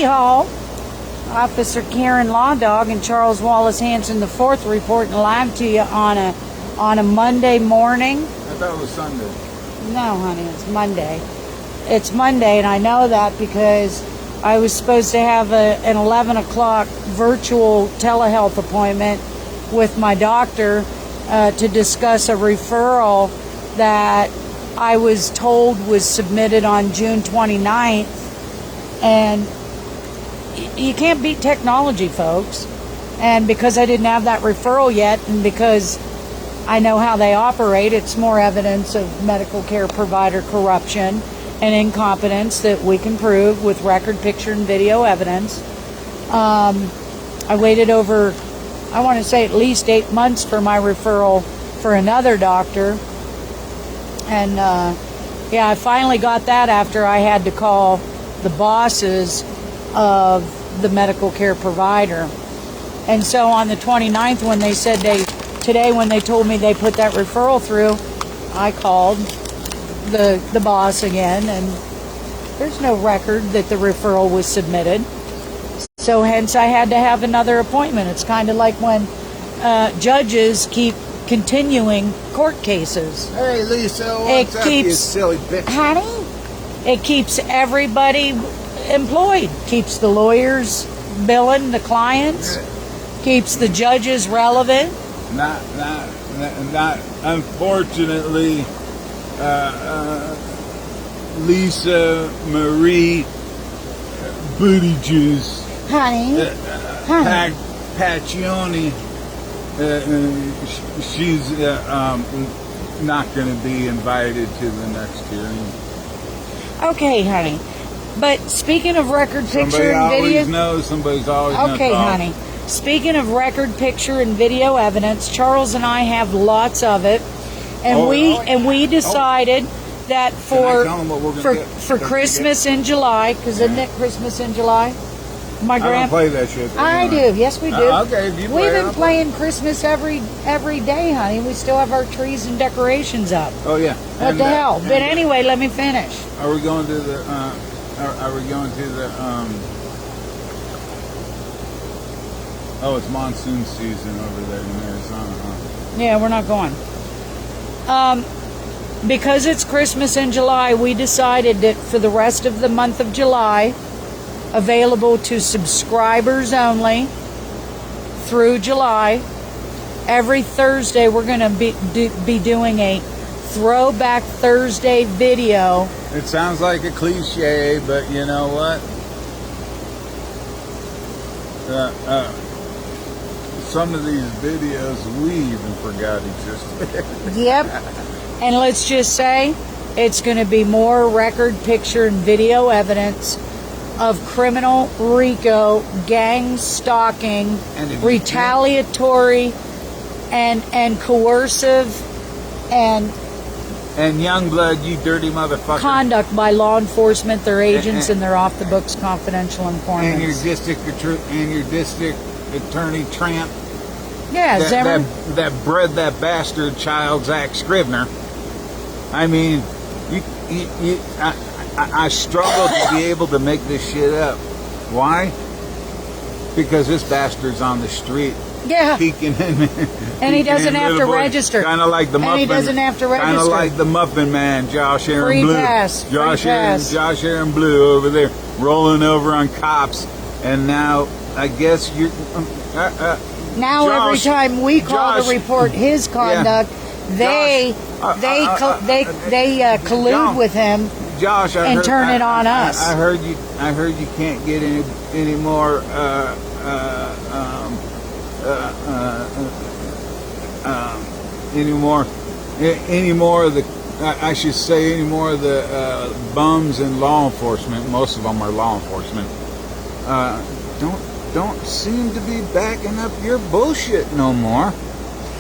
Hall. Officer Karen Lawdog and Charles Wallace Hanson IV reporting live to you on a Monday morning. I thought it was Sunday. No, honey, it's Monday. It's Monday, and I know that because I was supposed to have an 11 o'clock virtual telehealth appointment with my doctor to discuss a referral that I was told was submitted on June 29th. And you can't beat technology, folks. And because I didn't have that referral yet, and because I know how they operate, it's more evidence of medical care provider corruption and incompetence that we can prove with record, picture, and video evidence. I waited over, I want to say at least 8 months for my referral for another doctor. And yeah, I finally got that after I had to call the bosses of the medical care provider. And so on the 29th, when they said today when they told me they put that referral through, I called the boss again, and there's no record that the referral was submitted. So hence I had to have another appointment. It's kind of like when judges keep continuing court cases. Hey, Lisa, what's up, you silly bitch? Honey, it keeps everybody employed. Keeps the lawyers billing the clients. Keeps the judges relevant. Not unfortunately, Lisa Marie Booty Juice. Honey. Paccioni. She's not going to be invited to the next hearing. Okay, honey. But speaking of record, picture, and video... Somebody's always knows. Okay, honey. Speaking of record, picture, and video evidence, Charles and I have lots of it. And we decided that for Christmas in July, because isn't it Christmas in July? I don't play that shit. I do. Yes, we do. Okay, if you play We've been playing Christmas every day, honey. We still have our trees and decorations up. Oh yeah. What the hell? But anyway, let me finish. Are we going to the? Are we going to the? Oh, it's monsoon season over there in Arizona, huh? Yeah, we're not going. Because it's Christmas in July, we decided that for the rest of the month of July, available to subscribers only through July, every Thursday we're going to be doing a Throwback Thursday video. It sounds like a cliche, but you know what? Some of these videos we even forgot existed. Yep. And let's just say it's going to be more record, picture, and video evidence of criminal RICO, gang stalking, retaliatory, and coercive, and young blood, you dirty motherfucker. Conduct by law enforcement, their agents, and their off-the-books confidential informants. And your district attorney tramp. Yeah, that bred that bastard child, Zach Scrivener. I mean, I struggle to be able to make this shit up. Why? Because this bastard's on the street. Yeah. Peeking and he doesn't have to register. Kind of like the Muffin. And he doesn't have to register. Kind of like the Muffin Man, Josh Aaron Free Blue. Pass. Josh Aaron Blue over there rolling over on cops. And now, I guess you're... now Josh, every time we call to report his conduct, they collude with him, Josh, and turn it on us. I heard you can't get any more any more of the I should say any more of the bums in law enforcement. Most of them are law enforcement. Don't seem to be backing up your bullshit no more.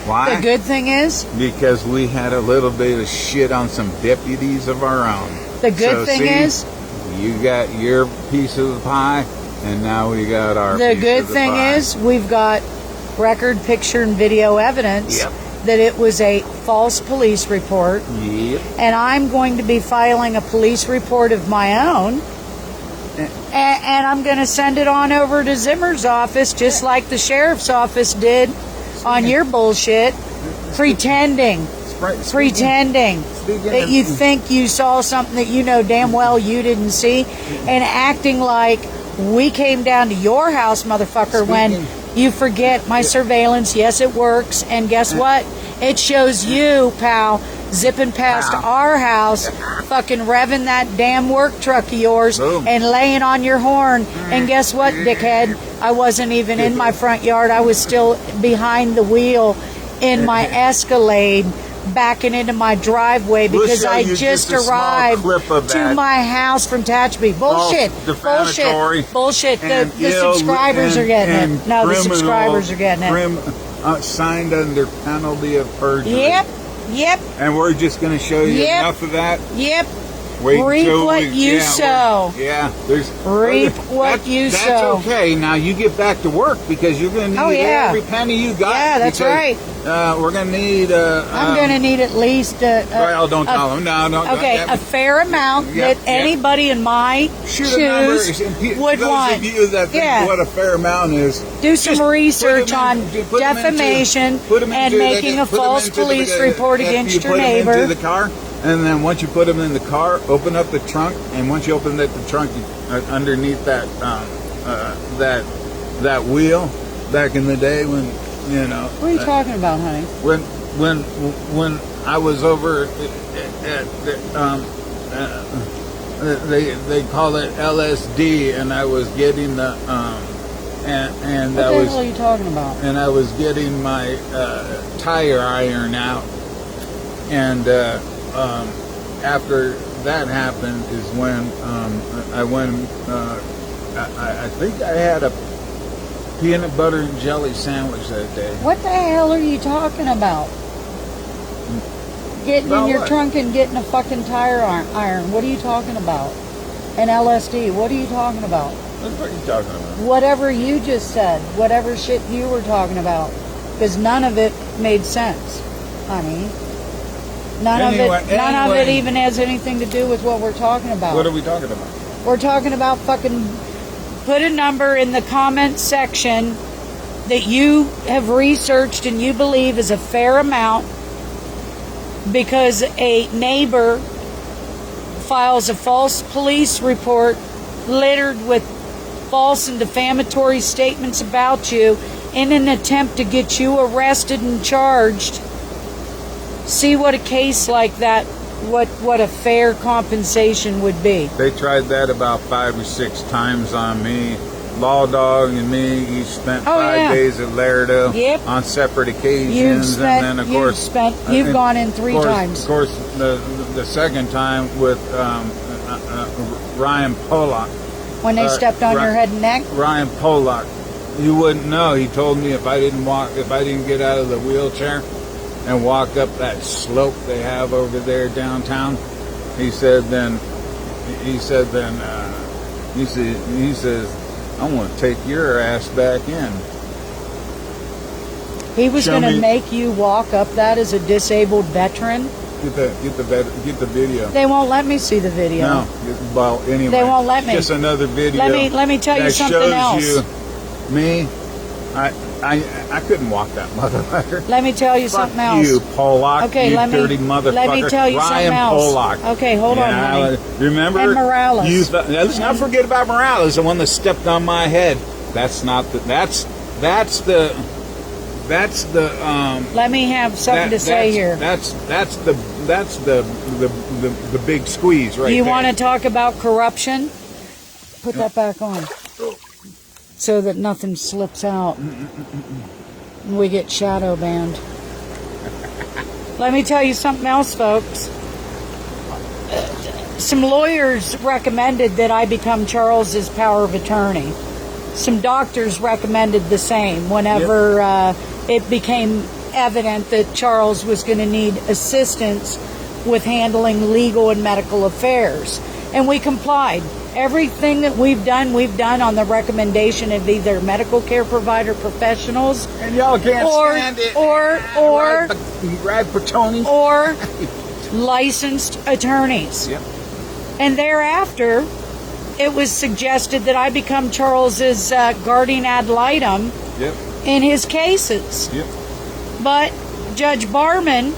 Why? The good thing is? Because we had a little bit of shit on some deputies of our own. The good thing is? You got your piece of the pie, and now we got our piece of the pie. The good thing is, we've got record, picture, and video evidence that it was a false police report. Yep. And I'm going to be filing a police report of my own. And I'm going to send it on over to Zimmer's office, just like the sheriff's office did on your bullshit, pretending that you think you saw something that you know damn well you didn't see, and acting like we came down to your house, motherfucker, when you forget my surveillance. Yes, it works. And guess what? It shows you, pal, zipping past our house, fucking revving that damn work truck of yours, and laying on your horn. And guess what, dickhead? I wasn't even in my front yard. I was still behind the wheel in my Escalade, backing into my driveway because I just arrived to my house from Tehachapi. Bullshit. Bullshit. The subscribers are getting it. No, the subscribers are getting it. Signed under penalty of perjury. Yep. And we're just going to show you enough of that. Yep. Wait reap what you sow. Reap what you sow. That's okay. Now you get back to work because you're going to need every penny you got. Yeah, that's right. We're going to need. I'm going to need at least. Well, don't tell them. No. Okay, a fair amount that anybody in my shoes would want. Those of you that think what a fair amount is, do some research on defamation and making a false police report against your neighbor. Into the car. And then once you put them in the car, open up the trunk, and once you open up the trunk, underneath that that wheel, back in the day when What are you talking about, honey? When I was over at they call it LSD, and I was getting the and what the hell are you talking about? And I was getting my tire iron out, and. After that happened is when I went. I think I had a peanut butter and jelly sandwich that day. What the hell are you talking about? Getting in your trunk and getting a fucking tire iron. What are you talking about? And LSD. What are you talking about? What are you talking about? Whatever you just said. Whatever shit you were talking about. Because none of it made sense, honey. None of it even has anything to do with what we're talking about. What are we talking about? We're talking about fucking put a number in the comment section that you have researched and you believe is a fair amount because a neighbor files a false police report littered with false and defamatory statements about you in an attempt to get you arrested and charged. See what a case like that, what a fair compensation would be. They tried that about 5 or 6 times on me. Law Dog and me each spent 5 days at Laredo on separate occasions. And then, of course, you've gone in 3 times. Of course, the second time with Ryan Pollock. When they stepped on your head and neck? Ryan Pollock. You wouldn't know. He told me if I didn't get out of the wheelchair and walk up that slope they have over there downtown, he says, I want to take your ass back in. He was going to make you walk up that as a disabled veteran? Get the video. They won't let me see the video. No. Well, anyway. They won't let me. Just another video. Let me tell you something else. Shows you me. I couldn't walk that motherfucker. Let me tell you something else. You, Pollock. Okay, you dirty motherfucker. Let me tell you something else. Pollock. Okay, hold on, honey. Remember? And Morales. Let's not forget about Morales, the one that stepped on my head. That's not the. That's the. Let me have something to say here. That's the big squeeze right there. You want to talk about corruption? Put that back on. So that nothing slips out. We get shadow banned. Let me tell you something else, folks. Some lawyers recommended that I become Charles's power of attorney. Some doctors recommended the same whenever it became evident that Charles was going to need assistance with handling legal and medical affairs. And we complied. Everything that we've done on the recommendation of either medical care provider professionals, and y'all can't stand it, or licensed attorneys. Yep. And thereafter, it was suggested that I become Charles's guardian ad litem Yep. in his cases. Yep. But Judge Barman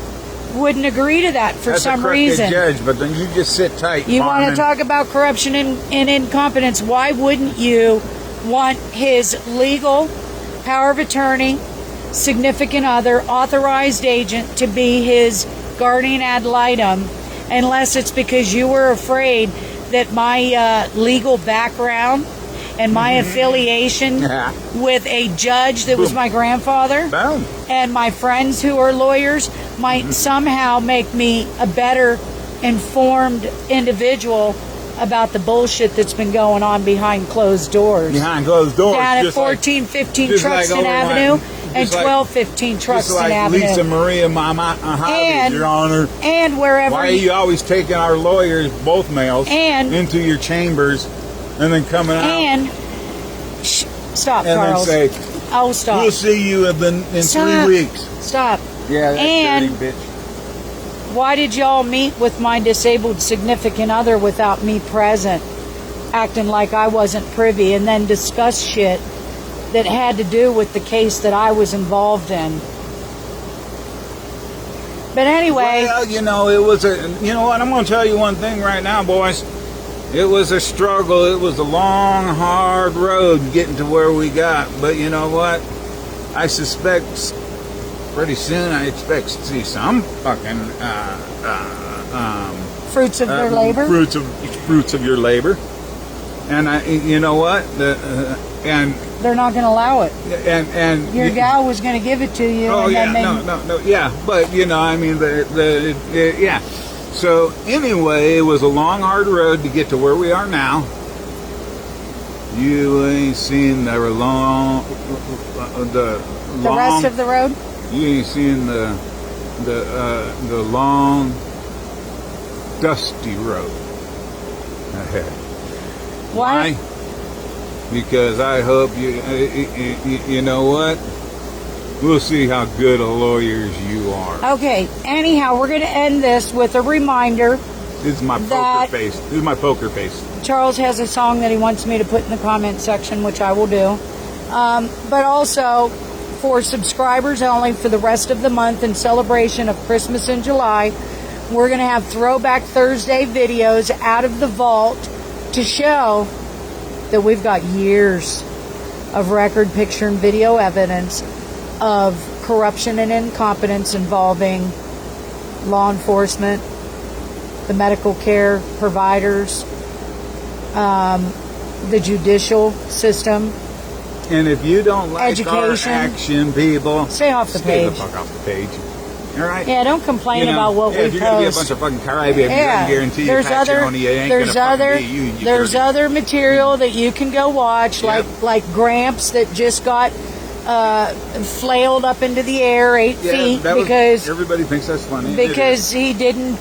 wouldn't agree to that for That's some a crooked reason. judge, but then you just sit tight. You want Barman. to talk about corruption and incompetence? Why wouldn't you want his legal power of attorney, significant other, authorized agent to be his guardian ad litem, unless it's because you were afraid that my legal background and my affiliation with a judge that was my grandfather Boom. and my friends who are lawyers might somehow make me a better informed individual about the bullshit that's been going on behind closed doors. Behind closed doors. Down at just like- 1415 just like Truxton over Avenue like- and just like- 1215 Just Truxton like Avenue. Lisa Maria Mojave, And- Your Honor. And wherever Why are you always taking our lawyers, both males, And- into your chambers and then coming out and stop, and Charles. then say, Oh, stop. we'll see you in Stop. 3 weeks. Stop. Yeah, that's And- dirty, bitch. Why did y'all meet with my disabled significant other without me present, acting like I wasn't privy, and then discuss shit that had to do with the case that I was involved in? But anyway, Well, you know, it was a. You know what? I'm going to tell you one thing right now, boys. It was a struggle. It was a long, hard road getting to where we got. But you know what? I suspect pretty soon. I expect to see some fucking fruits of their labor. fruits of your labor. And you know what? And They're not going to allow it. and Your gal was going to give it to you. Oh and yeah, then they, no, yeah, but you know, I mean, yeah. So anyway, it was a long, hard road to get to where we are now. You ain't seen the the rest of the road. You ain't seen the long, dusty road ahead. Why? Because I hope you know what? We'll see how good of lawyers you are. Okay. Anyhow, we're going to end this with a reminder. This is my That- poker face. This is my poker face. Charles has a song that he wants me to put in the comment section, which I will do. But also, for subscribers only for the rest of the month in celebration of Christmas in July, we're going to have Throwback Thursday videos out of the vault to show that we've got years of record, picture, and video evidence of corruption and incompetence involving law enforcement, the medical care providers, the judicial system. And if you don't like Education. our action, people, Stay off the stay page. the fuck off the page. All right? Yeah, don't complain You know, about what yeah, we if you're gonna be a bunch post. of fucking crybabies, I Yeah, can guarantee you, there's Pat other, Shoney, it ain't there's gonna other, fucking be you. there's dirty. other material that you can go watch, Yep. like Gramps that just got flailed up into the air 8 Yeah, feet that was- because everybody thinks that's funny. he didn't.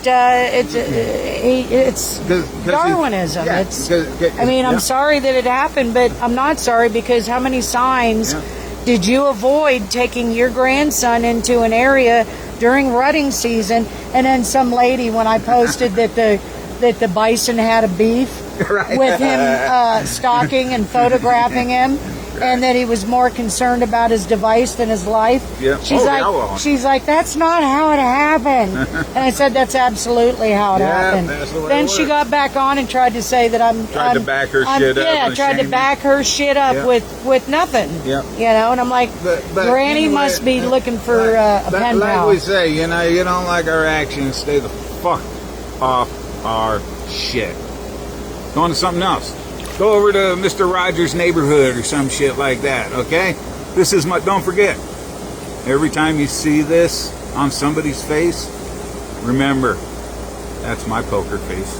It's 'Cause Darwinism. yeah, It's. 'cause- I mean, I'm yeah. sorry that it happened, but I'm not sorry because how many signs Yeah. did you avoid taking your grandson into an area during rutting season, and then some lady when I posted that the bison had a beef Right. with him stalking and photographing him. And that he was more concerned about his device than his life. Yeah. She's Oh, like, yeah, well. she's like, that's not how it happened. And I said, that's absolutely how it Yeah, happened. that's the way Then it she works. got back on and tried to say that I'm Tried to back her shit up Yeah, and tried to shame back her shit up Yeah. with nothing. Yeah. You know, and I'm like, But Granny anyway, must be looking for a pen like pal. we say, you know, you don't like our actions, stay the fuck off our shit. Go on to something else. Go over to Mr. Rogers' neighborhood or some shit like that, okay? This is my, don't forget, every time you see this on somebody's face, remember, that's my poker face.